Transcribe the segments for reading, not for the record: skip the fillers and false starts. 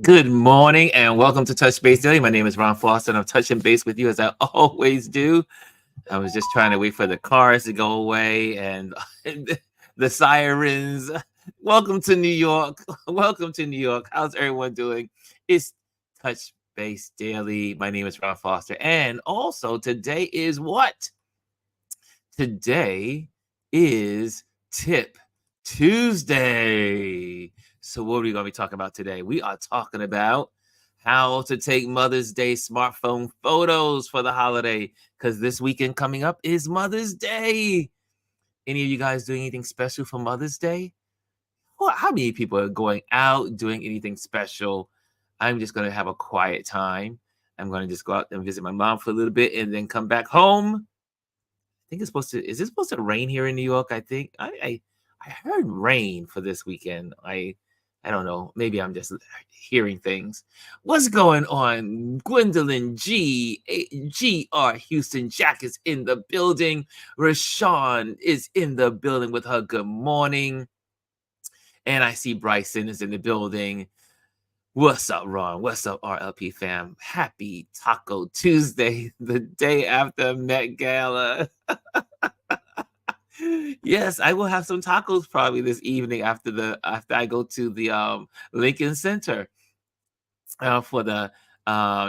Good morning and welcome to Touch Base Daily. My name is Ron Foster and I'm touching base with you as I always do. I was just trying to wait for the cars to go away and the sirens. Welcome to New York. Welcome to New York. How's everyone doing? It's Touch Base Daily. My name is Ron Foster. And also, today is what? Today is Tip Tuesday. So, what are we going to be talking about today? We are talking about how to take Mother's Day smartphone photos for the holiday because this weekend coming up is Mother's Day. Any of you guys doing anything special for Mother's Day? Well, how many people are going out doing anything special? I'm just going to have a quiet time. I'm going to just go out and visit my mom for a little bit and then come back home. Think it's supposed to. Is it supposed to rain here in New York? I think I heard rain for this weekend. I don't know. Maybe I'm just hearing things. What's going on? Gwendolyn G.R. Houston Jack is in the building. Rashawn is in the building with her good morning. And I see Bryson is in the building. What's up, Ron? What's up, RLP fam? Happy Taco Tuesday, the day after Met Gala. Yes, I will have some tacos probably this evening after I go to the Lincoln Center for the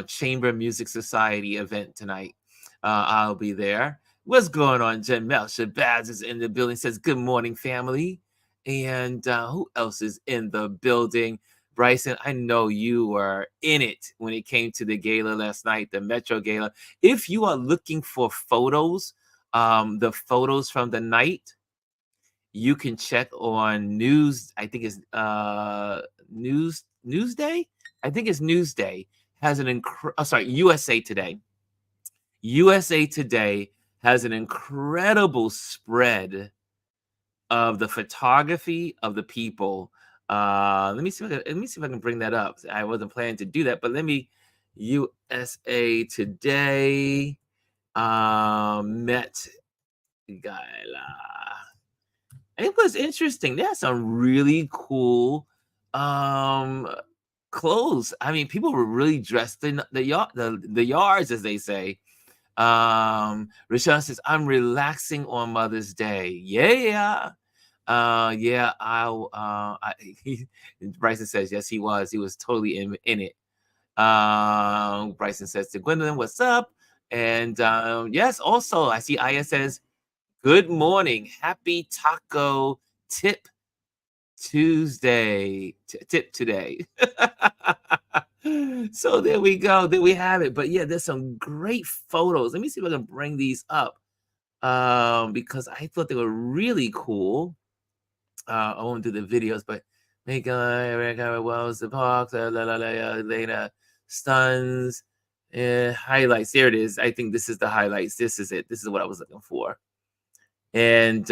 Chamber Music Society event tonight. I'll be there. What's going on? Jamel Shabazz is in the building. Says good morning, family. And who else is in the building? Bryson, I know you were in it when it came to the gala last night, the Metro Gala. If you are looking for photos, the photos from the night, you can check on News. I think it's Newsday. I think it's Newsday has USA Today. USA Today has an incredible spread of the photography of the people. Let me see if I can bring that up. I wasn't planning to do that, but let me. USA Today Met Gala. It was interesting. They had some really cool clothes. I mean, people were really dressed in the yards, as they say. Rashawn says, I'm relaxing on Mother's Day. Yeah. Yeah, Bryson says, yes, he was. He was totally in it. Bryson says to Gwendolyn, what's up? And yes, also, I see Aya says, good morning. Happy Taco Tip Tuesday. Tip today. So there we go. There we have it. But yeah, there's some great photos. Let me see if I can bring these up because I thought they were really cool. I won't do the videos, but make Wells, the Parks, Lena Stuns, highlights. There it is. I think this is the highlights. This is it. This is what I was looking for. And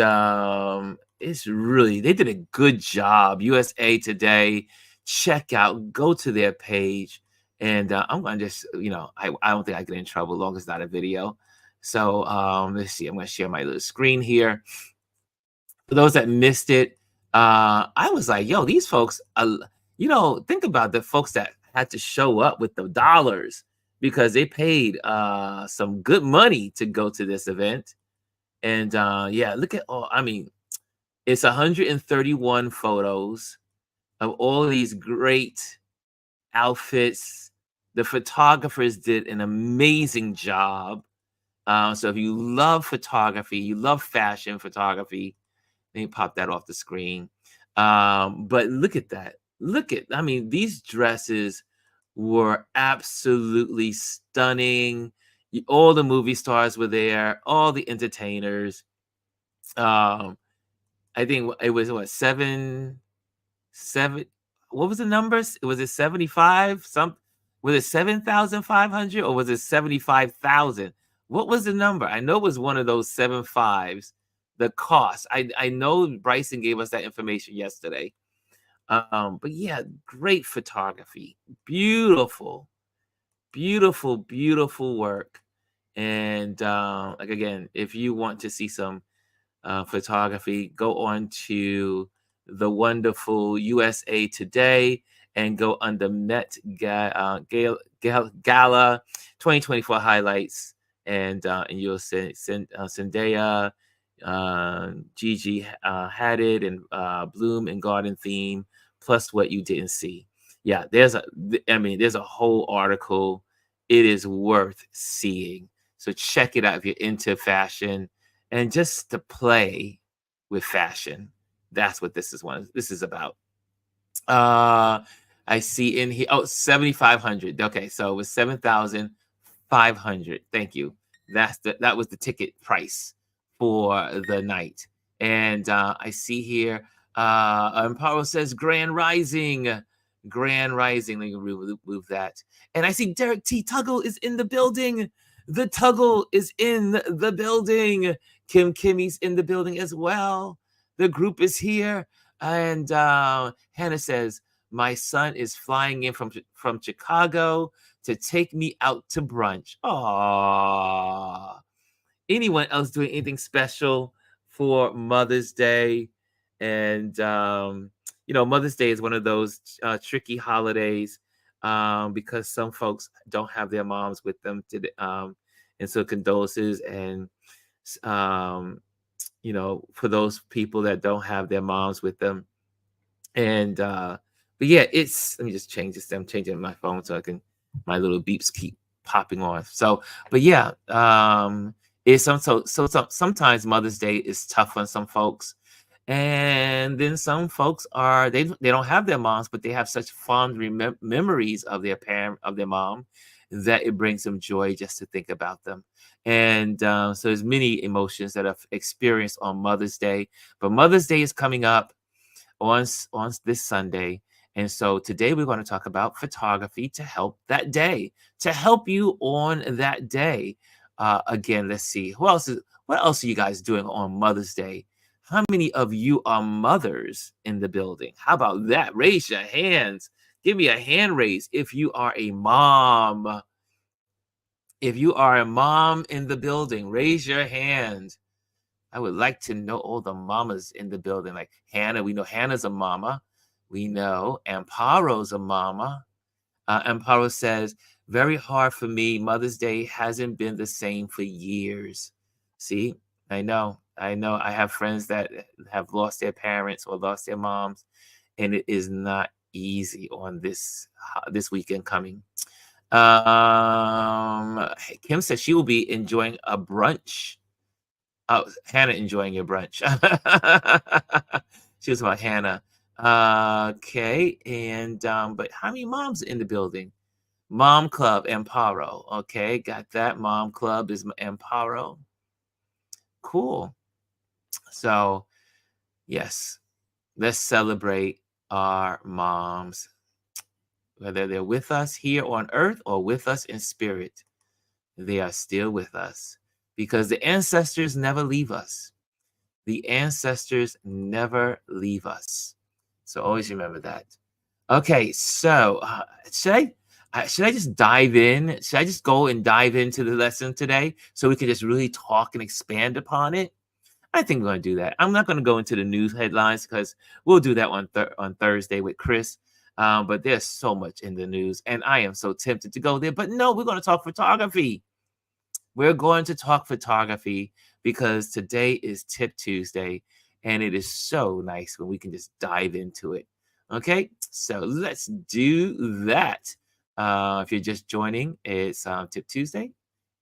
it's really, they did a good job. USA Today, check out, go to their page. And I'm going to just, I don't think I get in trouble as long as it's not a video. So let's see. I'm going to share my little screen here. For those that missed it, I was like, yo, these folks, think about the folks that had to show up with the dollars because they paid some good money to go to this event. And yeah, look at all, I mean, it's 131 photos of all these great outfits. The photographers did an amazing job. So if you love photography, you love fashion photography, let me pop that off the screen. But look at that. I mean, these dresses were absolutely stunning. All the movie stars were there, all the entertainers. I think it was what, seven. What was the numbers? Was it 75? Was it 7,500 or was it 75,000? What was the number? I know it was one of those 7.5s. The cost. I know Bryson gave us that information yesterday. But yeah, great photography. Beautiful, beautiful, beautiful work. And like again, if you want to see some photography, go on to the wonderful USA Today and go under Gala 2024 highlights, and you'll send Zendaya, Gigi Hadid, and Bloom and Garden Theme, plus what you didn't see. Yeah, there's a whole article. It is worth seeing. So check it out if you're into fashion and just to play with fashion. That's what this is about. I see in here, oh, 7,500. Okay, so it was 7,500. Thank you. That was the ticket price for the night. And I see here, Amparo says Grand Rising. Grand Rising. Let me remove that. And I see Derek T. Tuggle is in the building. The Tuggle is in the building. Kim Kimmy's in the building as well. The group is here. And Hannah says, my son is flying in from Chicago to take me out to brunch. Aww. Anyone else doing anything special for Mother's Day? And Mother's Day is one of those tricky holidays because some folks don't have their moms with them today. And so condolences and for those people that don't have their moms with them. And but yeah, let me just change this. I'm changing my phone so my little beeps keep popping off. So, but yeah, it's sometimes Mother's Day is tough on some folks. And then some folks they don't have their moms, but they have such fond memories of their mom, that it brings them joy just to think about them. And so there's many emotions that I've experienced on Mother's Day. But Mother's Day is coming up on this Sunday. And so today we're going to talk about photography to help that day, to help you on that day. Again, let's see. What else are you guys doing on Mother's Day? How many of you are mothers in the building? How about that? Raise your hands. Give me a hand raise if you are a mom. If you are a mom in the building, raise your hand. I would like to know all the mamas in the building. Like Hannah, we know Hannah's a mama. We know Amparo's a mama. Amparo says, very hard for me. Mother's Day hasn't been the same for years. See, I know. I have friends that have lost their parents or lost their moms, and it is not easy on this weekend coming. Kim says she will be enjoying a brunch. Oh, Hannah enjoying your brunch. She was about Hannah. Okay, and but how many moms in the building? Mom Club Amparo. Okay, got that. Mom Club is Amparo. Cool. So, yes, let's celebrate our moms, whether they're with us here on earth or with us in spirit. They are still with us because the ancestors never leave us. The ancestors never leave us. So always remember that. Okay, so should I just dive in? Should I just go and dive into the lesson today so we can just really talk and expand upon it? I think we're going to do that. I'm not going to go into the news headlines because we'll do that on Thursday with Chris. But there's so much in the news, and I am so tempted to go there. But no, we're going to talk photography. We're going to talk photography because today is Tip Tuesday, and it is so nice when we can just dive into it. Okay, so let's do that. If you're just joining, it's Tip Tuesday,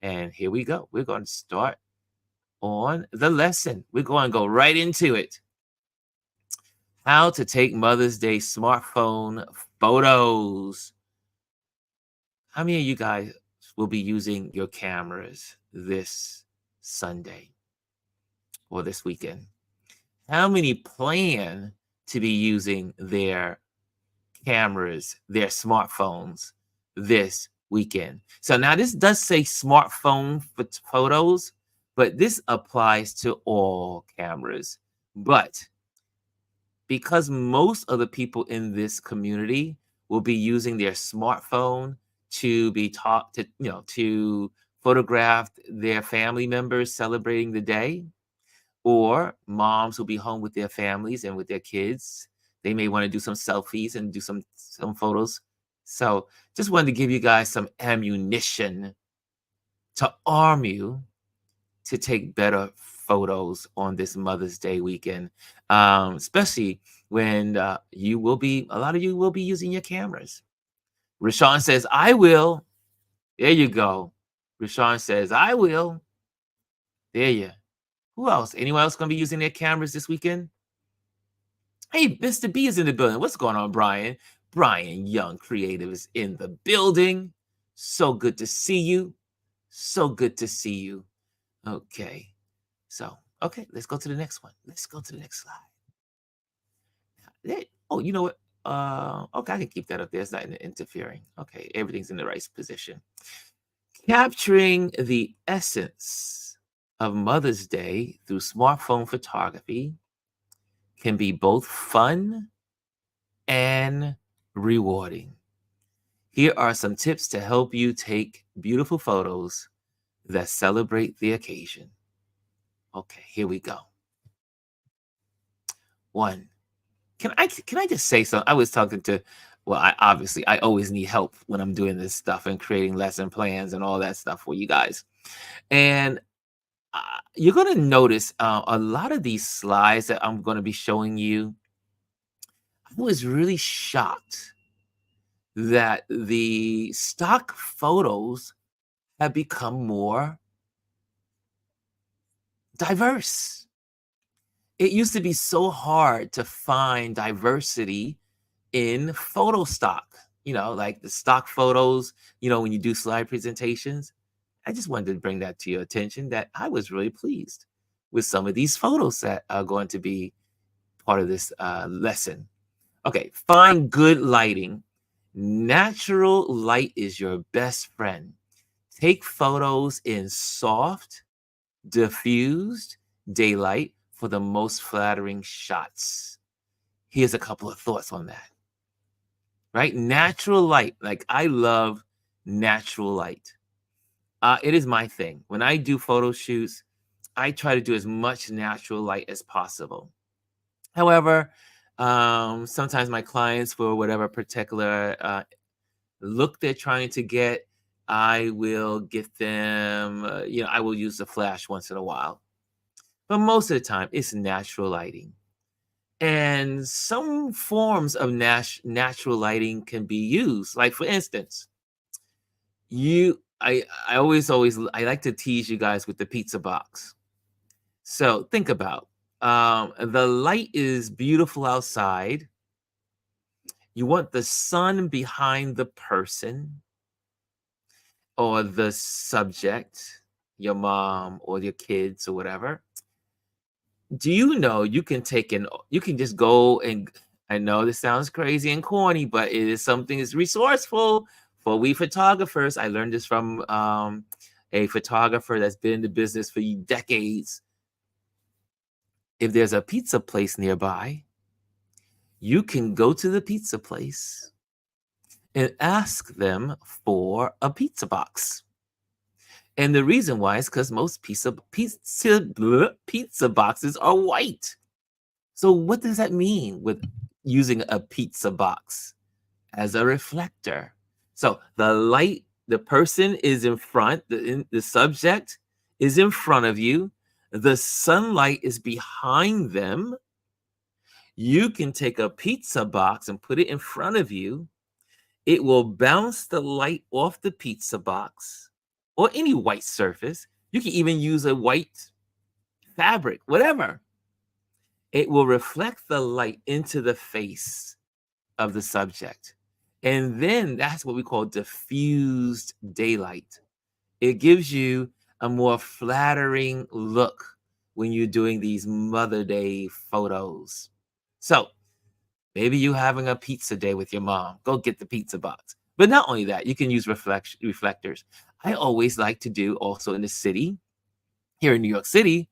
and here we go. We're going to start on the lesson. We're going to go right into it. How to take Mother's Day smartphone photos. How many of you guys will be using your cameras this Sunday or this weekend? How many plan to be using their cameras, their smartphones this weekend? So now this does say smartphone photos, but this applies to all cameras. But because most of the people in this community will be using their smartphone to be taught to photograph their family members celebrating the day, or moms will be home with their families and with their kids They may want to do some selfies and do some photos. So just wanted to give you guys some ammunition to arm you to take better photos on this Mother's Day weekend, especially when a lot of you will be using your cameras. Rashawn says, I will. There you go. Rashawn says, I will. There you. Who else? Anyone else going to be using their cameras this weekend? Hey, Mr. B is in the building. What's going on, Brian? Brian Young Creative is in the building. So good to see you. So good to see you. Okay. So, okay, let's go to the next one. Let's go to the next slide. Oh, you know what? Okay, I can keep that up there. It's not interfering. Okay, everything's in the right position. Capturing the essence of Mother's Day through smartphone photography can be both fun and rewarding. Here are some tips to help you take beautiful photos that celebrate the occasion. Okay, here we go. One, can I just say something? I was talking to, well, I always need help when I'm doing this stuff and creating lesson plans and all that stuff for you guys. And you're going to notice a lot of these slides that I'm going to be showing you. I was really shocked that the stock photos have become more diverse. It used to be so hard to find diversity in photo stock, like the stock photos, when you do slide presentations. I just wanted to bring that to your attention that I was really pleased with some of these photos that are going to be part of this lesson. Okay, find good lighting. Natural light is your best friend. Take photos in soft, diffused daylight for the most flattering shots. Here's a couple of thoughts on that. Right? Natural light. Like, I love natural light. It is my thing. When I do photo shoots, I try to do as much natural light as possible. However, sometimes my clients, for whatever particular look they're trying to get, I will get them, I will use the flash once in a while. But most of the time, it's natural lighting. And some forms of natural lighting can be used. Like, for instance, I always I like to tease you guys with the pizza box. So think about the light is beautiful outside. You want the sun behind the person or the subject, your mom or your kids or whatever. Do you know you can just go and, I know this sounds crazy and corny, but it is something that's resourceful for we photographers. I learned this from a photographer that's been in the business for decades. If there's a pizza place nearby, you can go to the pizza place and ask them for a pizza box. And the reason why is because most pizza boxes are white. So what does that mean with using a pizza box as a reflector? So the light, the person is in front, the subject is in front of you, the sunlight is behind them. You can take a pizza box and put it in front of you. It will bounce the light off the pizza box or any white surface. You can even use a white fabric, whatever. It will reflect the light into the face of the subject. And then that's what we call diffused daylight. It gives you a more flattering look when you're doing these Mother Day photos. So maybe you having a pizza day with your mom, go get the pizza box. But not only that, you can use reflectors. I always like to do also in the city, here in New York City,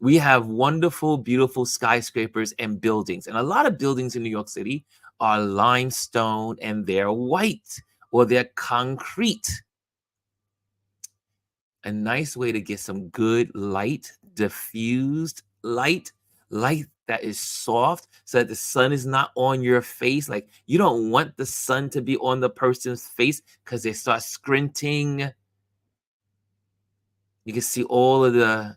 we have wonderful, beautiful skyscrapers and buildings. And a lot of buildings in New York City are limestone and they're white or they're concrete. A nice way to get some good light, diffused light that is soft so that the sun is not on your face. Like you don't want the sun to be on the person's face because they start squinting. You can see all of the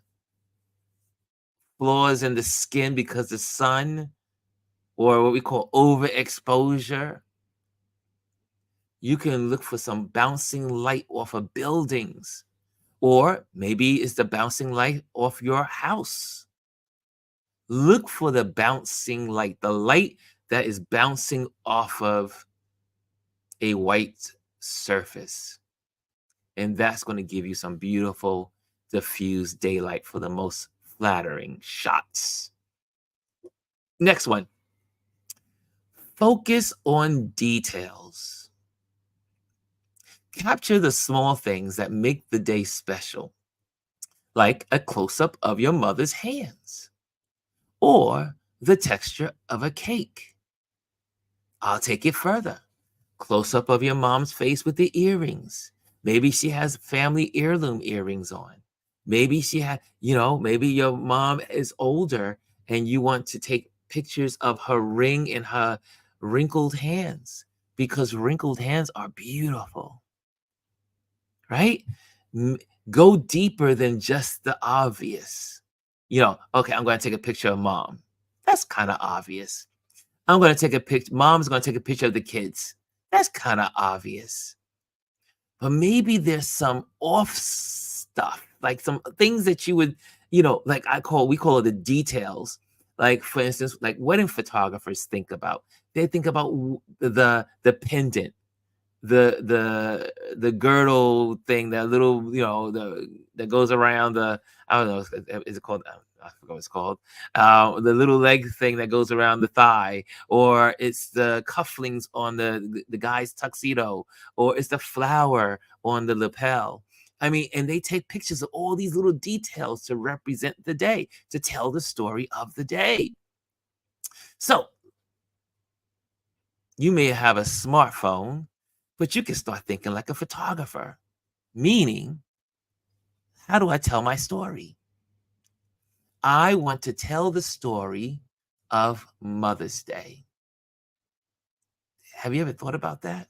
flaws in the skin because the sun, or what we call overexposure. You can look for some bouncing light off of buildings, or maybe it's the bouncing light off your house. Look for the bouncing light, the light that is bouncing off of a white surface. And that's going to give you some beautiful diffused daylight for the most flattering shots. Next one. Focus on details. Capture the small things that make the day special, like a close-up of your mother's hands or the texture of a cake. I'll take it further. Close-up of your mom's face with the earrings. Maybe she has family heirloom earrings on. Maybe she had, maybe your mom is older and you want to take pictures of her ring and her wrinkled hands, because wrinkled hands are beautiful, right? Go deeper than just the obvious. Okay, I'm going to take a picture of mom. That's kind of obvious. I'm going to take a picture. Mom's going to take a picture of the kids. That's kind of obvious. But maybe there's some off stuff, like some things that you would, like we call it the details. Like, for instance, like wedding photographers think about. They think about the pendant, the girdle thing, that little, that goes around the, I don't know, is it called, I forgot what it's called, the little leg thing that goes around the thigh, or it's the cufflinks on the guy's tuxedo, or it's the flower on the lapel. I mean, and they take pictures of all these little details to represent the day, to tell the story of the day. So you may have a smartphone, but you can start thinking like a photographer. Meaning, how do I tell my story? I want to tell the story of Mother's Day. Have you ever thought about that?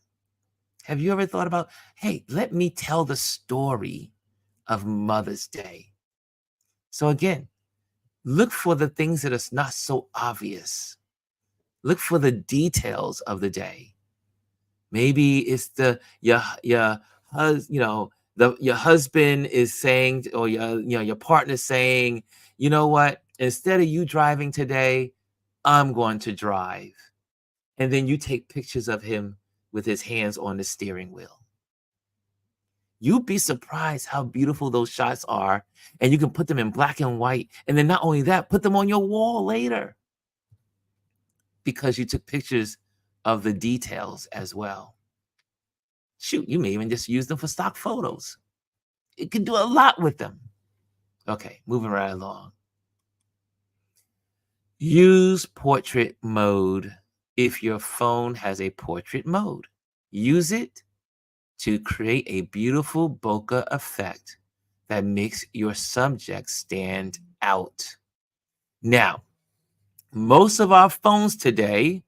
Have you ever thought about, hey, let me tell the story of Mother's Day? So again, look for the things that are not so obvious. Look for the details of the day. Maybe it's your husband is saying, or your partner saying, you know what, instead of you driving today, I'm going to drive. And then you take pictures of him with his hands on the steering wheel. You'd be surprised how beautiful those shots are. And you can put them in black and white. And then not only that, put them on your wall later, because you took pictures of the details as well. Shoot, you may even just use them for stock photos. It can do a lot with them. Okay, moving right along. Use portrait mode if your phone has a portrait mode. Use it to create a beautiful bokeh effect that makes your subject stand out. Now, most of our phones today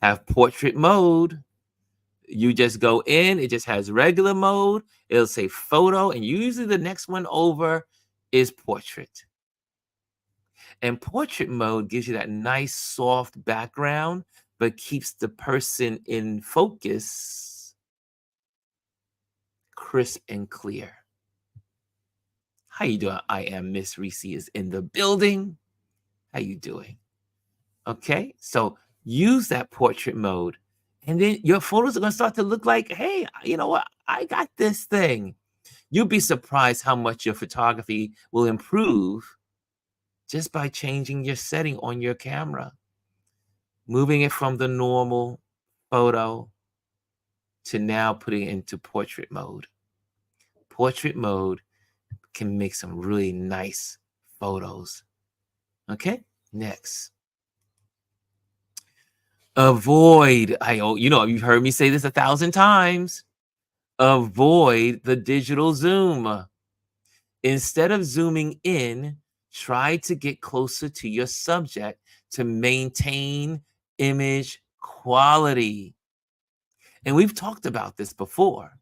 have portrait mode. You just go in, it just has regular mode. It'll say photo, and usually the next one over is portrait. And portrait mode gives you that nice soft background, but keeps the person in focus, crisp and clear. How you doing? I am Miss Reese is in the building. How you doing? Okay, so use that portrait mode, and then your photos are going to start to look like, hey, you know what? I got this thing. You'll be surprised how much your photography will improve just by changing your setting on your camera, moving it from the normal photo to now putting it into portrait mode. Portrait mode can make some really nice photos. Okay, next. Avoid, you've heard me say this 1,000 times. Avoid the digital zoom. Instead of zooming in, Try to get closer to your subject to maintain image quality. And we've talked about this before,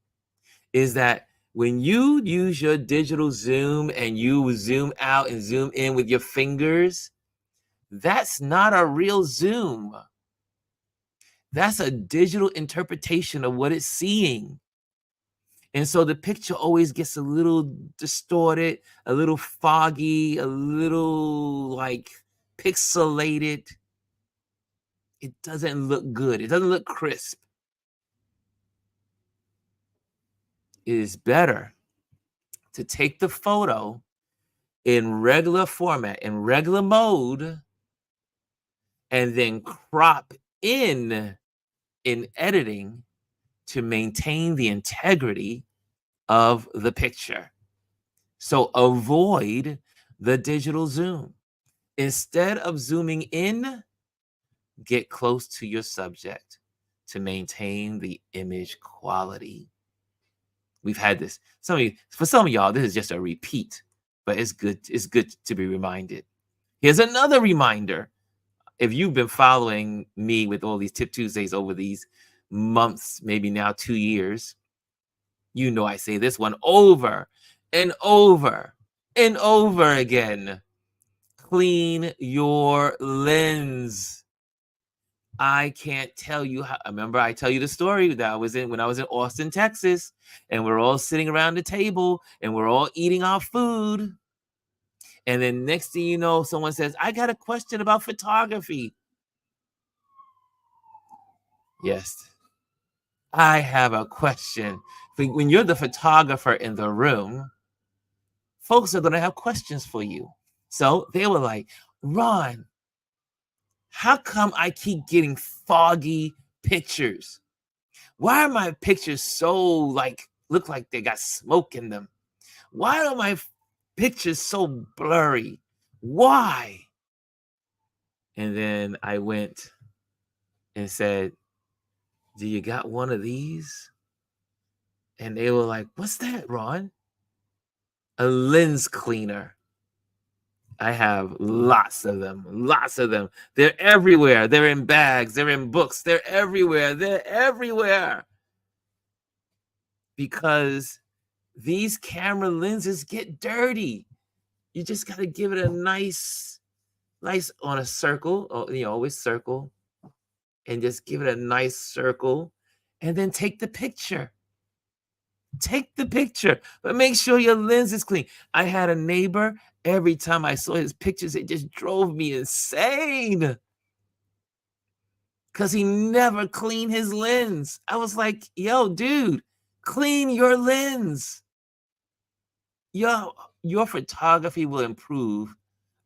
is that when you use your digital zoom and you zoom out and zoom in with your fingers, that's not a real zoom. That's a digital interpretation of what it's seeing. And so the picture always gets a little distorted, a little foggy, a little like pixelated. It doesn't look good. It doesn't look crisp. It is better to take the photo in regular format, in regular mode, and then crop in editing to maintain the integrity of the picture. So avoid the digital zoom. Instead of zooming in, get close to your subject to maintain the image quality. We've had this. For some of y'all, this is just a repeat, but it's good to be reminded. Here's another reminder. If you've been following me with all these Tip Tuesdays over these months, maybe now 2 years, you know I say this one over and over and over again. Clean your lens. I can't tell you how. Remember, I tell you the story that I was in when I was in Austin, Texas, and we're all sitting around the table and we're all eating our food. And then next thing you know, someone says, I got a question about photography. Yes, I have a question. When you're the photographer in the room, folks are going to have questions for you. So they were like, Ron, how come I keep getting foggy pictures? Why are my pictures so look like they got smoke in them? Why are my pictures so blurry? Why? And then I went and said, do you got one of these? And they were like, what's that, Ron? A lens cleaner. I have lots of them, lots of them. They're everywhere. They're in bags. They're in books. They're everywhere. They're everywhere. Because these camera lenses get dirty. You just got to give it a nice on a circle, always circle, and just give it a nice circle, and then take the picture. Take the picture, but make sure your lens is clean. I had a neighbor, every time I saw his pictures, it just drove me insane because he never cleaned his lens. I was like, yo, dude, clean your lens. Your photography will improve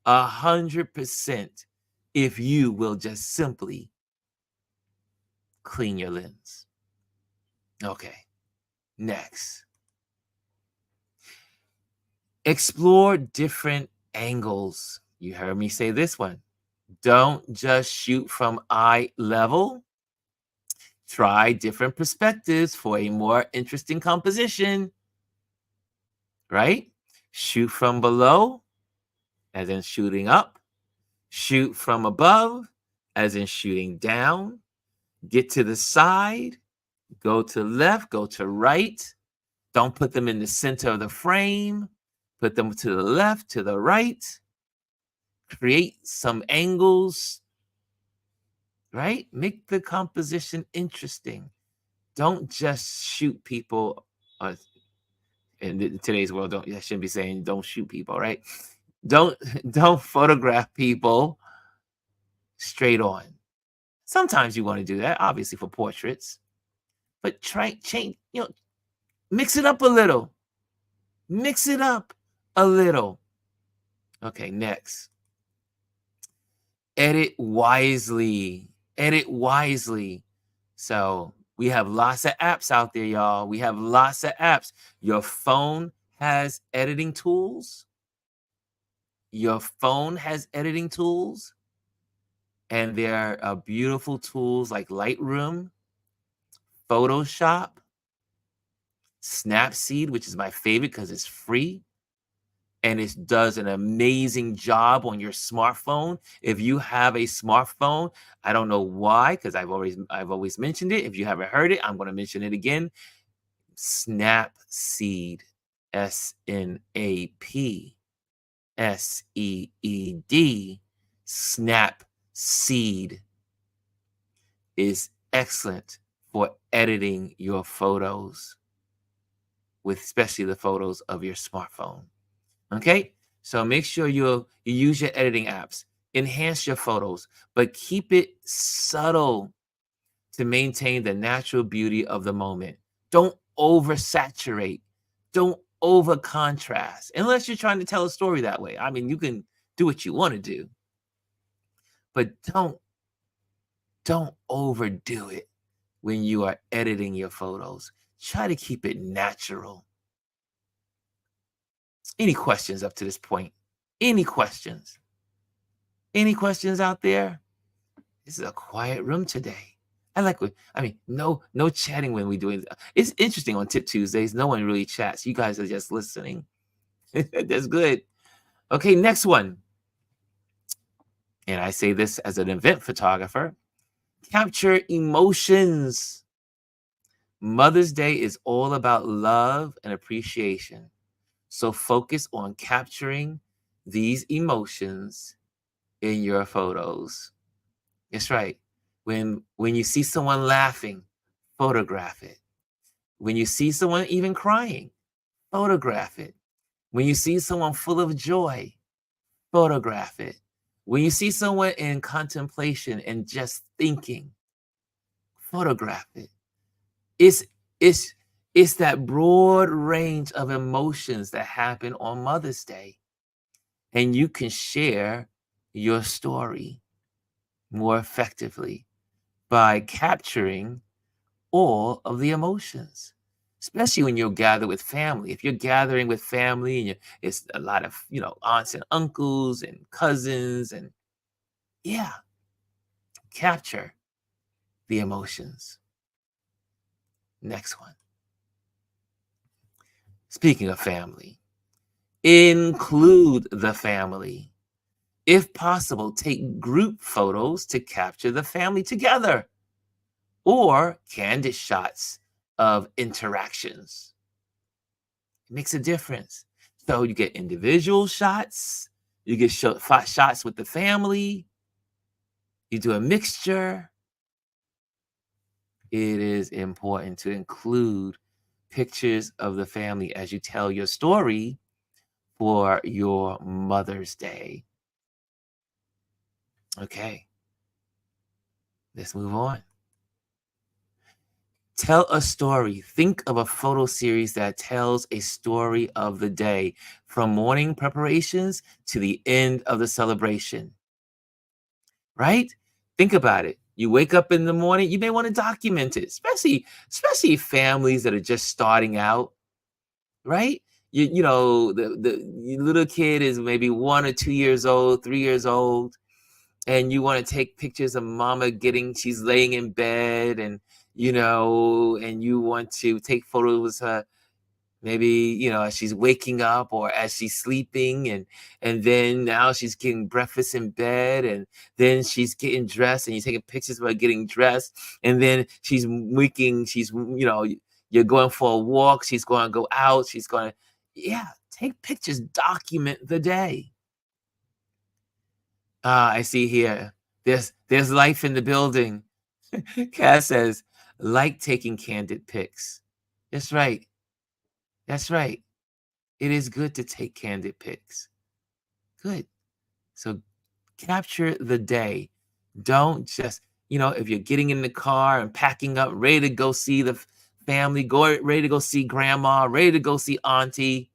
100% if you will just simply clean your lens. Okay, next. Explore different angles. You heard me say this one. Don't just shoot from eye level. Try different perspectives for a more interesting composition. Right? Shoot from below, as in shooting up. Shoot from above, as in shooting down. Get to the side. Go to left, go to right. Don't put them in the center of the frame. Put them to the left, to the right. Create some angles, right? Make the composition interesting. Don't just shoot people. In today's world, I shouldn't be saying don't shoot people, right? Don't photograph people straight on. Sometimes you want to do that, obviously for portraits, but change, mix it up a little. Mix it up a little. Okay, next. Edit wisely. Edit wisely. So we have lots of apps out there, y'all. We have lots of apps. Your phone has editing tools. Your phone has editing tools. And there are beautiful tools like Lightroom, Photoshop, Snapseed, which is my favorite because it's free. and it does an amazing job on your smartphone. If you have a smartphone, I don't know why, because I've always mentioned it. If you haven't heard it, I'm going to mention it again. Snapseed, Snapseed, Snapseed is excellent for editing your photos, with especially the photos of your smartphone. Okay, so make sure you use your editing apps, enhance your photos, but keep it subtle to maintain the natural beauty of the moment. Don't oversaturate. Don't over contrast, unless you're trying to tell a story that way. I mean, you can do what you want to do, but don't overdo it when you are editing your photos. Try to keep it natural. Any questions up to this point? Any questions? Any questions out there? This is a quiet room today. No chatting when we do it. It's interesting on Tip Tuesdays. No one really chats. You guys are just listening. That's good. Okay, next one. And I say this as an event photographer. Capture emotions. Mother's Day is all about love and appreciation. So focus on capturing these emotions in your photos. That's right. When you see someone laughing, photograph it. When you see someone even crying, photograph it. When you see someone full of joy, photograph it. When you see someone in contemplation and just thinking, photograph it. It's it's it's that broad range of emotions that happen on Mother's Day. And you can share your story more effectively by capturing all of the emotions, especially when you're gathered with family. If you're gathering with family and it's a lot of, aunts and uncles and cousins, and yeah, capture the emotions. Next one. Speaking of family, include the family. If possible, take group photos to capture the family together, or candid shots of interactions. It makes a difference. So you get individual shots, you get shots with the family, you do a mixture. It is important to include pictures of the family as you tell your story for your Mother's Day. Okay, let's move on. Tell a story. Think of a photo series that tells a story of the day, from morning preparations to the end of the celebration. Right? Think about it. You wake up in the morning, you may want to document it, especially families that are just starting out, right? The little kid is maybe 1 or 2 years old, 3 years old, and you want to take pictures of mama she's laying in bed, and you want to take photos of her, maybe, as she's waking up or as she's sleeping, and then now she's getting breakfast in bed, and then she's getting dressed, and you're taking pictures of her getting dressed, and then you're going for a walk, she's going to go out, take pictures, document the day. I see here. There's life in the building. Cass says, like taking candid pics. That's right. That's right. It is good to take candid pics. Good. So capture the day. Don't just, if you're getting in the car and packing up, ready to go see the family, ready to go see grandma, ready to go see auntie,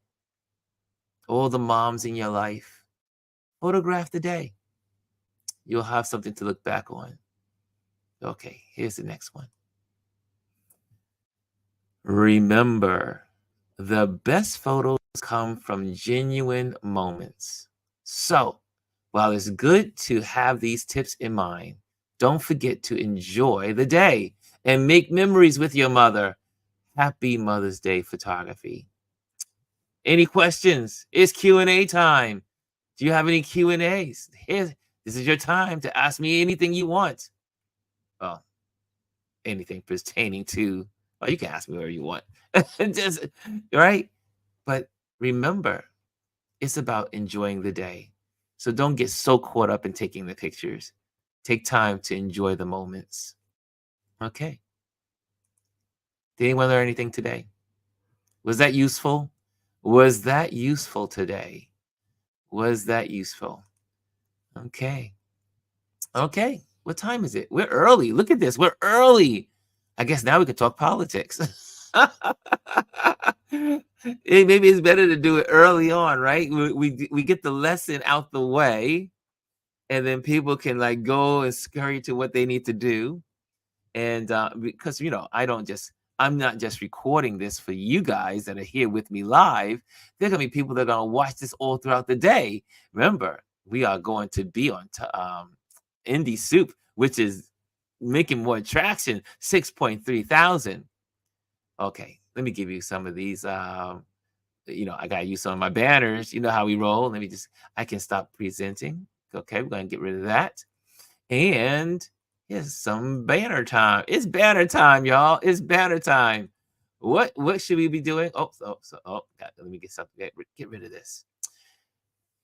all the moms in your life, photograph the day. You'll have something to look back on. Okay, here's the next one. Remember, the best photos come from genuine moments. So, while it's good to have these tips in mind, don't forget to enjoy the day and make memories with your mother. Happy Mother's Day photography. Any questions? It's Q&A time. Do you have any Q&As? This is your time to ask me anything you want. Well, anything pertaining to, well, you can ask me whatever you want. Just right. But remember, it's about enjoying the day. So don't get so caught up in taking the pictures. Take time to enjoy the moments. Okay. Did anyone learn anything today? Was that useful? Was that useful today? Was that useful? Okay. Okay. What time is it? We're early. Look at this. We're early. I guess now we can talk politics. Maybe it's better to do it early on, right? We get the lesson out the way, and then people can like go and scurry to what they need to do. And because I'm not just recording this for you guys that are here with me live. There are gonna be people that are gonna watch this all throughout the day. Remember, we are going to be on Indie Soup, which is making more traction, 6.3 thousand. Okay, let me give you some of these. I gotta use some of my banners. You know how we roll. I can stop presenting. Okay, we're gonna get rid of that. And here's some banner time. It's banner time, y'all. It's banner time. What should we be doing? Let me get rid of this.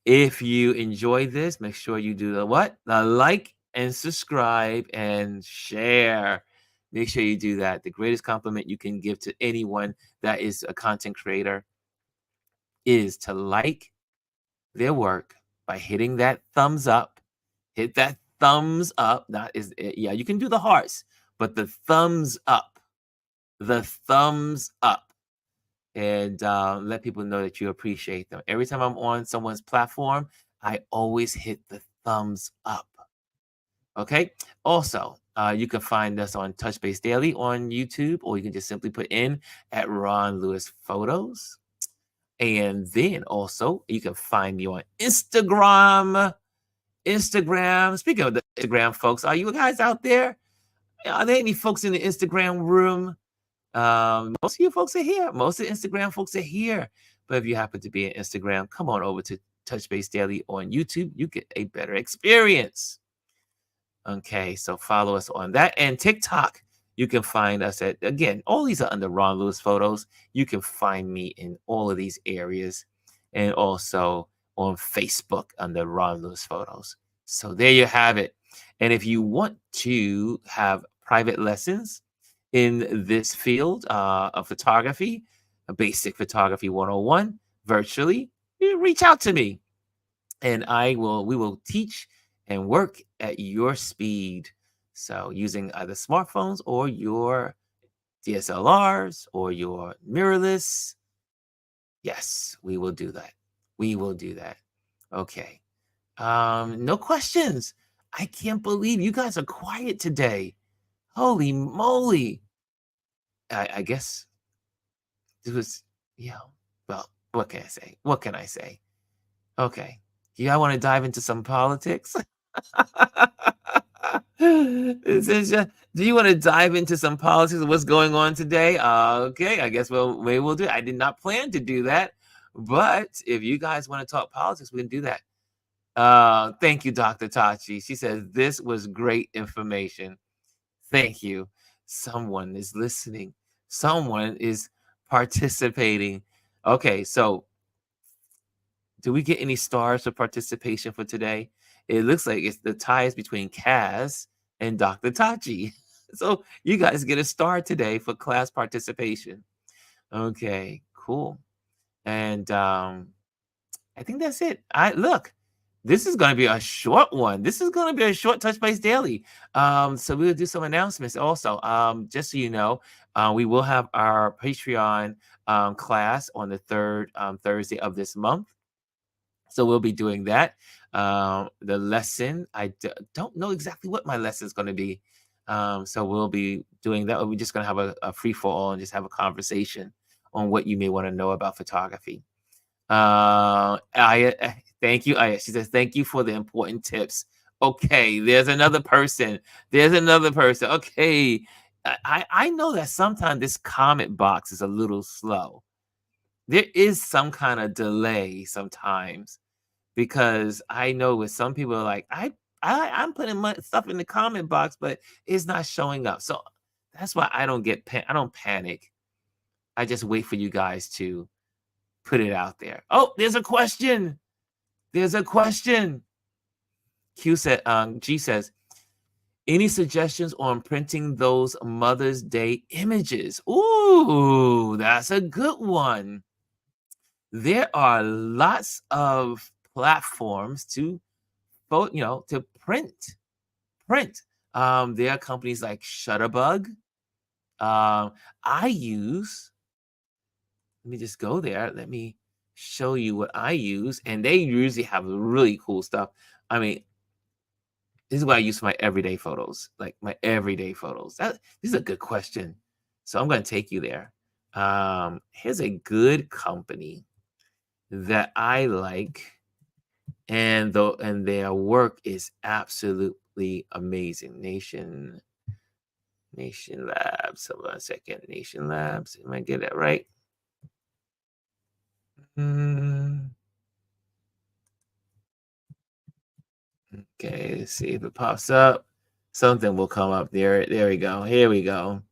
If you enjoy this, make sure you do the what? The like and subscribe and share. Make sure you do that. The greatest compliment you can give to anyone that is a content creator is to like their work by hitting that thumbs up. Hit that thumbs up. Yeah, you can do the hearts, but the thumbs up. The thumbs up. And let people know that you appreciate them. Every time I'm on someone's platform, I always hit the thumbs up. Okay. Also, you can find us on Touch Base Daily on YouTube, or you can just simply put in at Ron Lewis Photos. And then also, you can find me on Instagram. Speaking of the Instagram folks, are you guys out there? Are there any folks in the Instagram room? Most of you folks are here. Most of the Instagram folks are here. But if you happen to be on Instagram, come on over to Touch Base Daily on YouTube. You get a better experience. Okay, so follow us on that. And TikTok, you can find us at, again, all these are under Ron Lewis Photos. You can find me in all of these areas. And also on Facebook under Ron Lewis Photos. So there you have it. And if you want to have private lessons in this field of photography, a basic photography 101, virtually, you reach out to me. And we will teach and work at your speed. So using either smartphones or your DSLRs or your mirrorless. Yes, we will do that. We will do that. Okay. No questions. I can't believe you guys are quiet today. Holy moly. I guess this was, well, what can I say? What can I say? Okay. Do y'all want to dive into some politics? Do you want to dive into some politics of what's going on today? Okay, I guess maybe we'll do it. I did not plan to do that, but if you guys want to talk politics, we can do that. Thank you, Dr. Tachi. She says this was great information. Thank you. Someone is listening. Someone is participating. Okay, so do we get any stars for participation for today? It looks like it's the ties between Kaz and Dr. Tachi. So you guys get a star today for class participation. Okay, cool. And I think that's it. Look, this is going to be a short one. This is going to be a short Touch Base Daily. So we'll do some announcements also. Just so you know, we will have our Patreon class on the third Thursday of this month. So we'll be doing that. The lesson, don't know exactly what my lesson is going to be. So we'll be doing that. We're just going to have a free for all and just have a conversation on what you may want to know about photography. Thank you, Aya. She says, thank you for the important tips. Okay, there's another person. Okay. I know that sometimes this comment box is a little slow. there is some kind of delay sometimes because I know with some people are like, I'm putting my stuff in the comment box, but it's not showing up. So that's why I don't I don't panic. I just wait for you guys to put it out there. Oh, there's a question. There's a question. G says, any suggestions on printing those Mother's Day images? Ooh, that's a good one. There are lots of platforms to to print. There are companies like Shutterbug. I use, let me just go there. Let me show you what I use. And they usually have really cool stuff. I mean, this is what I use for my everyday photos, like my everyday photos. This is a good question. So I'm going to take you there. Here's a good company that I like, and their work is absolutely amazing. Nation Labs. Hold on a second. Nation Labs. Am I get that right? Mm, okay, let's see if it pops up. Something will come up there. There we go. Here we go.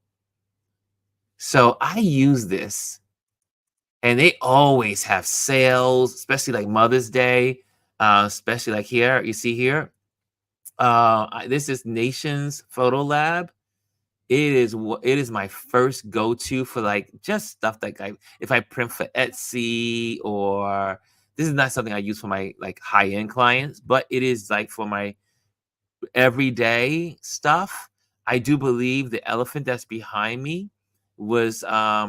So I use this, and they always have sales, especially like Mother's Day, especially like here. You see here. This is Nations Photo Lab. It is my first go-to for like just stuff like if I print for Etsy, or this is not something I use for my like high-end clients, but it is like for my everyday stuff. I do believe the elephant that's behind me was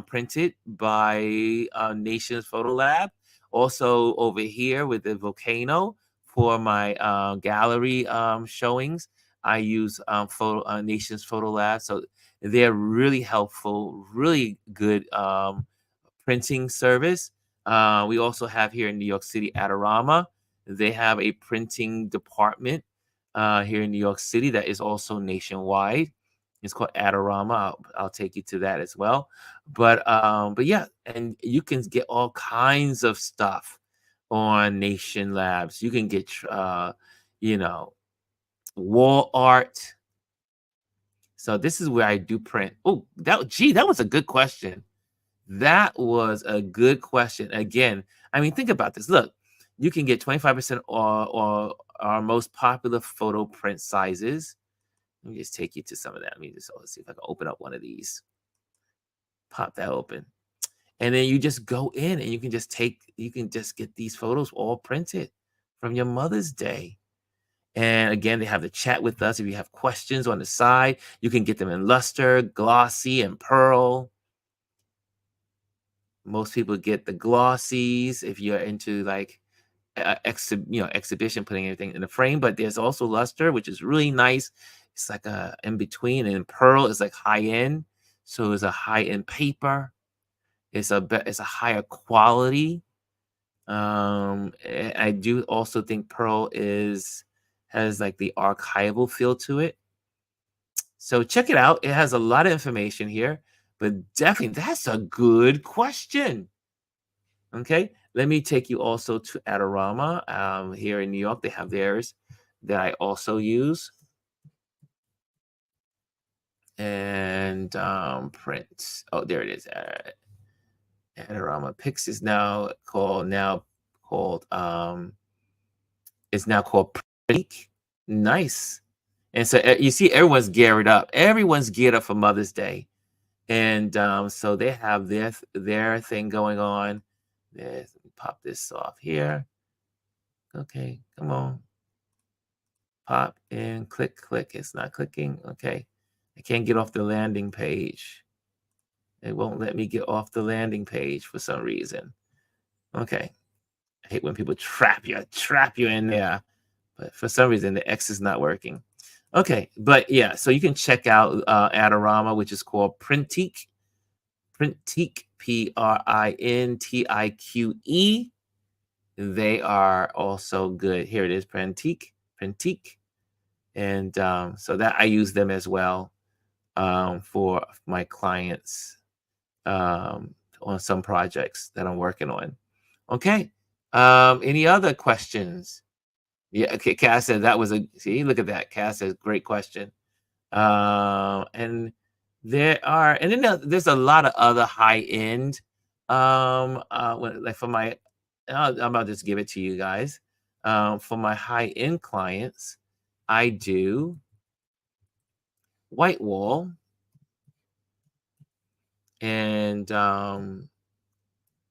printed by Nations Photo Lab. Also over here with the volcano for my gallery showings, I use Nations Photo Lab. So they're really helpful, really good printing service. We also have here in New York City, Adorama. They have a printing department here in New York City that is also nationwide. It's called Adorama. I'll take you to that as well. But yeah, and you can get all kinds of stuff on Nation Labs. You can get you know, wall art. So this is where I do print. Oh, that was a good question. That was a good question. Again, I mean, think about this. Look, you can get 25% or our most popular photo print sizes. Let me just take you to some of that. Let me just see if I can open up one of these. Pop that open. And then you just go in and you can just get these photos all printed from your Mother's Day. And again, they have the chat with us. If you have questions on the side, you can get them in luster, glossy, and pearl. Most people get the glossies if you're into like exhibition, putting everything in the frame. But there's also luster, which is really nice. It's like a in between, and pearl is like high end, so it's a high end paper. It's a higher quality. I do also think pearl has like the archival feel to it. So check it out. It has a lot of information here, but definitely that's a good question. Okay, let me take you also to Adorama. Here in New York, they have theirs that I also use. And print. Oh, there it is. Adorama Pix is now called it's now called Print. Nice. And so you see, everyone's geared up. Everyone's geared up for Mother's Day, and so they have their thing going on. Let me pop this off here. Okay, come on. Pop in, click. It's not clicking. Okay. I can't get off the landing page. It won't let me get off the landing page for some reason. Okay. I hate when people trap you in there. But for some reason, the X is not working. Okay. But yeah, so you can check out Adorama, which is called Printique. Printique, Printique. They are also good. Here it is, Printique. And so that I use them as well for my clients' on some projects that I'm working on. Okay. Any other questions? Yeah, okay. Cass said that was a see, look at that. Cass says great question. And and then there's a lot of other high end like for my I'm about to just give it to you guys. For my high end clients, I do white wall and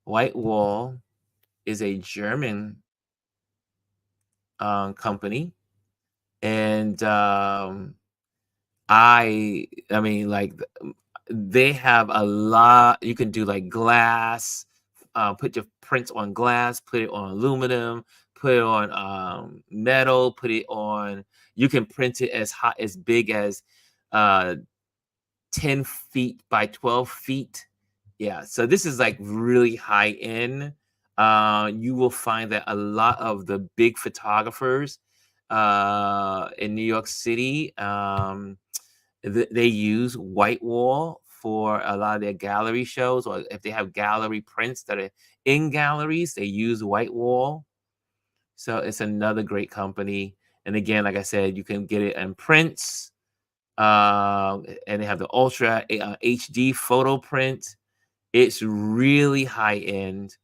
white wall is a German company and I mean, like, they have a lot you can do, like, glass, put your prints on glass, put it on aluminum, put it on, metal, put it on you can print it as big as, uh, 10 feet by 12 feet. Yeah, so this is, like, really high end. You will find that a lot of the big photographers, in New York City, they use white wall for a lot of their gallery shows, or if they have gallery prints that are in galleries, they use white wall. So it's another great company. And again, like I said, you can get it in prints, and they have the ultra HD photo print. It's really high end,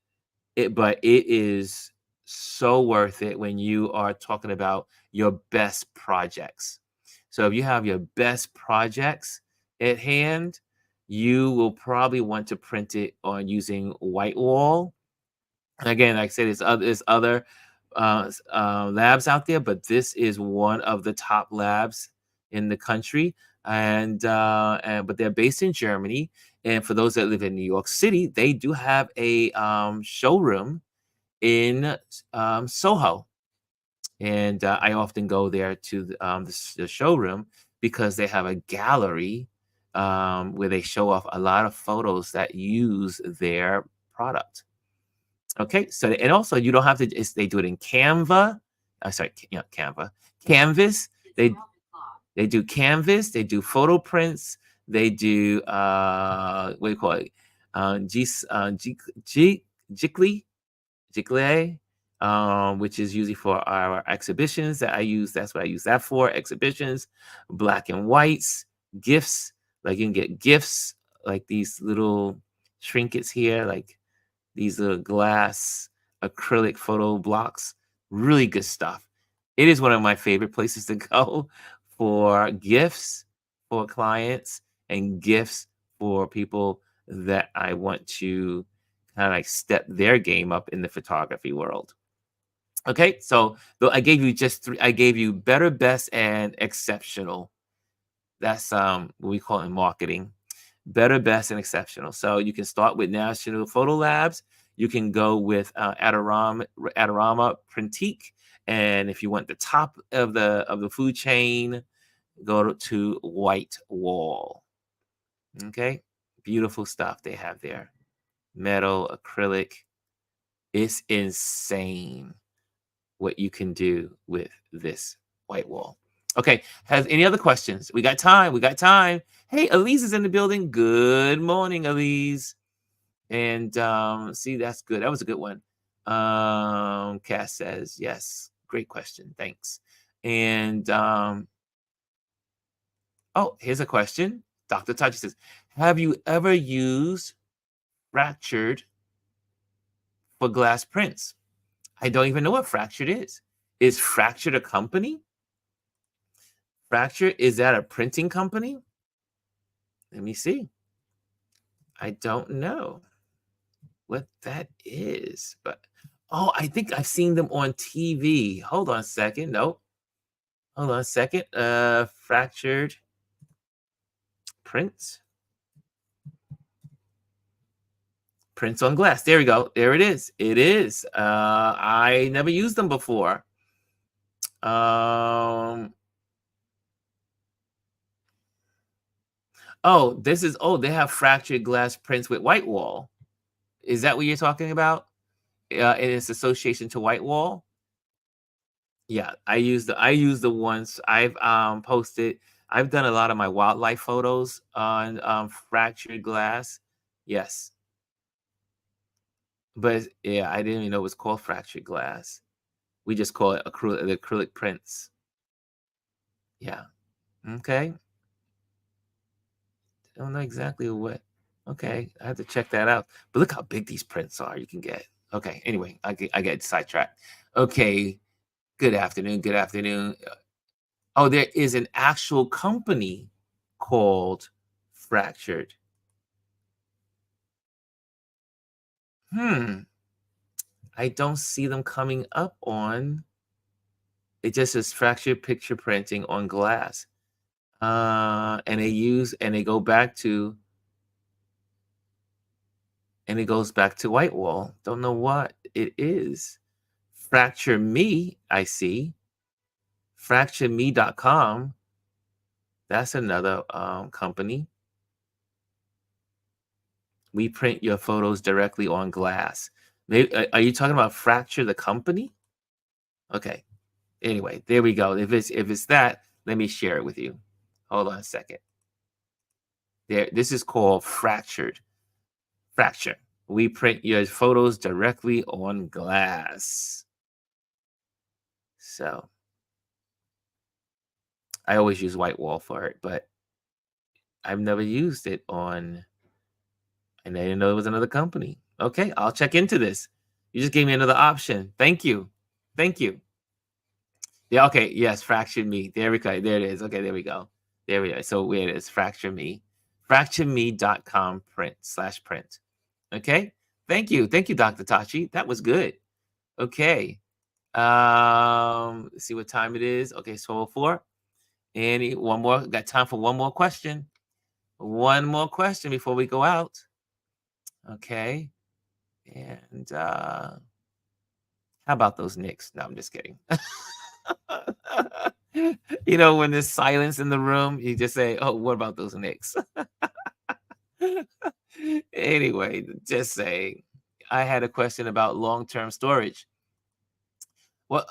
but it is so worth it when you are talking about your best projects. So if you have your best projects at hand, you will probably want to print it on using white wall. And again, like I said, there's other labs out there, but this is one of the top labs in the country. And but they're based in Germany. And for those that live in New York City, they do have a showroom in Soho, and I often go there to the showroom because they have a gallery where they show off a lot of photos that use their product. Okay, so and also you don't have to. They do it in Canva. Sorry, Canva, Canvas. They they do Canvas. They do photo prints. They do what do you call it? G, G, G, Gicly Jigle, which is usually for our exhibitions that I use. That's what I use that for exhibitions, black and whites, gifts. Like you can get gifts like these little trinkets here, like these little glass acrylic photo blocks. Really good stuff. It is one of my favorite places to go for gifts for clients and gifts for people that I want to kind of like step their game up in the photography world. Okay, so though I gave you just three, I gave you better, best, and exceptional. That's what we call it in marketing. Better, best, and exceptional. So you can start with National Photo Labs. You can go with Adorama Printique, and if you want the top of the food chain, go to White Wall. Okay, beautiful stuff they have there. Metal, acrylic. It's insane what you can do with this white wall. Okay, has any other questions? We got time. We got time. Hey, Elise is in the building. Good morning, Elise. And see, that's good. That was a good one. Cass says, yes, great question. Thanks. And oh, here's a question. Dr. Tachi says, have you ever used Fractured for glass prints? I don't even know what Fractured is. Is Fractured a company? Fracture, is that a printing company? Let me see. I don't know what that is, but oh, I think I've seen them on TV. Hold on a second. Nope. Hold on a second. Fractured prints. Prints on glass. There we go. There it is. It is. I never used them before. Oh, they have fractured glass prints with white wall. Is that what you're talking about? In its association to white wall? Yeah, I use the ones I've posted. I've done a lot of my wildlife photos on fractured glass. Yes. But yeah, I didn't even know it was called fractured glass. We just call it the acrylic prints. Yeah. Okay. Don't know exactly what. Okay, I have to check that out. But look how big these prints are you can get. Okay, anyway, I get sidetracked. Okay, good afternoon. Good afternoon. Oh, there is an actual company called Fractured. Hmm. I don't see them coming up on. It just says fractured picture printing on glass. And they go back to and it goes back to Whitewall. Don't know what it is. Fracture Me, I see. FractureMe.com. That's another company. We print your photos directly on glass. Maybe, are you talking about Fracture the company? Okay. Anyway, there we go. If it's that, let me share it with you. Hold on a second. There, this is called Fractured. Fracture. We print your photos directly on glass. So I always use Whitewall for it, but I've never used it on, and I didn't know it was another company. Okay, I'll check into this. You just gave me another option. Thank you. Thank you. Yeah, okay. Yes, Fracture Me. There we go. There it is. Okay, there we go. There we go. So where it is, Fracture Me. FractureMe.com print/print. Okay. Thank you. Thank you, Dr. Tachi. That was good. Okay. Let's see what time it is. Okay, it's 12:04. Any one more? Got time for one more question. One more question before we go out. Okay. And how about those Knicks? No, I'm just kidding. When there's silence in the room, you just say, "Oh, what about those Knicks?" Anyway, just say, I had a question about long-term storage. What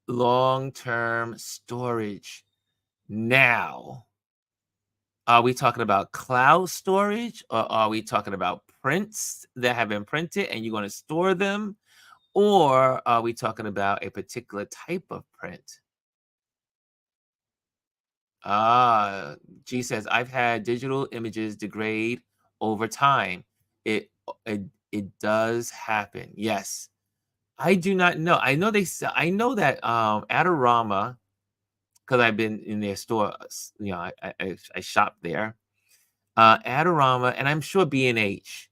long-term storage? Now, are we talking about cloud storage, or are we talking about prints that have been printed and you're going to store them? Or are we talking about a particular type of print? Ah, G says, I've had digital images degrade over time. It does happen. Yes. I do not know. I know I know that Adorama, because I've been in their store, I shop there. Adorama, and I'm sure B&H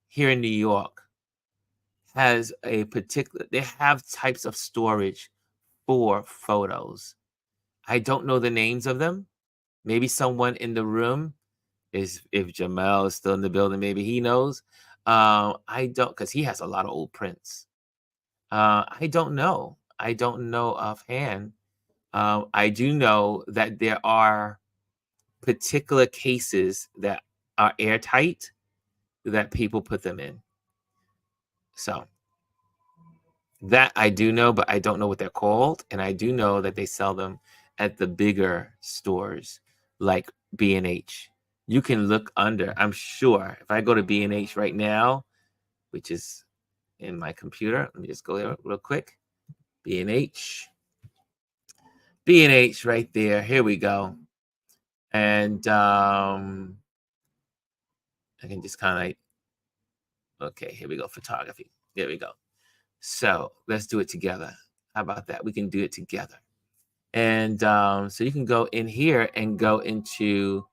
here in New York has they have types of storage for photos. I don't know the names of them. Maybe someone in the room is, if Jamel is still in the building, maybe he knows. I don't, because he has a lot of old prints. I don't know. I don't know offhand. I do know that there are particular cases that are airtight that people put them in. So that I do know, but I don't know what they're called. And I do know that they sell them at the bigger stores like B&H. You can look under, I'm sure. If I go to B&H right now, which is in my computer, let me just go there real quick. B&H. B&H right there. Here we go. And I can just kind of like, okay, here we go. Photography. There we go. So let's do it together. How about that? We can do it together. And so you can go in here and go into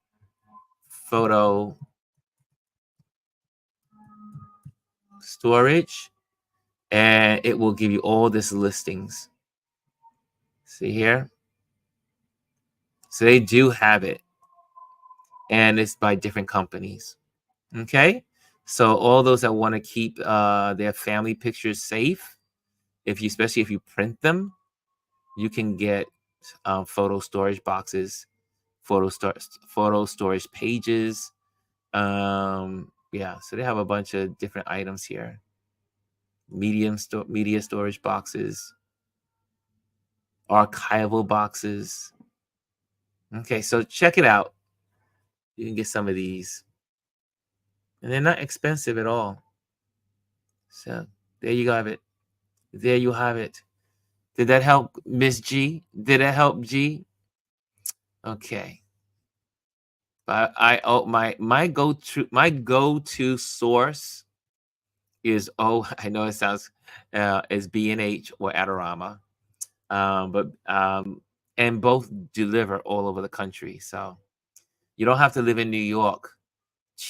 photo storage, and it will give you all this listings. See here? So they do have it, and it's by different companies. Okay? So all those that want to keep their family pictures safe, especially if you print them, you can get photo storage boxes, photo storage pages. Yeah, so they have a bunch of different items here. Media storage boxes, archival boxes. Okay, so check it out. You can get some of these, and they're not expensive at all. So there you have it. There you have it. Did that help, Miss G? Did that help, G? Okay. I oh my go-to source is, oh, I know it sounds is B&H or Adorama. But and both deliver all over the country. So you don't have to live in New York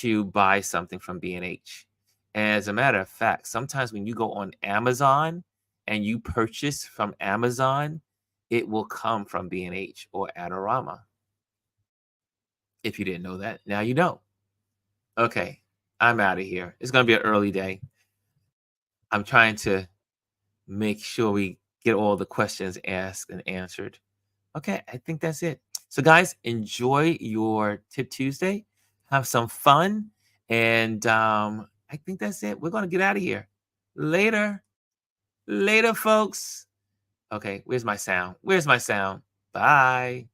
to buy something from B&H. As a matter of fact, sometimes when you go on Amazon and you purchase from Amazon, it will come from B&H or Adorama. If you didn't know that, now you know. Okay, I'm out of here. It's gonna be an early day. I'm trying to make sure we get all the questions asked and answered. Okay, I think that's it. So, guys, enjoy your Tip Tuesday. Have some fun. And I think that's it. We're going to get out of here. Later. Later, folks. Okay, where's my sound? Where's my sound? Bye.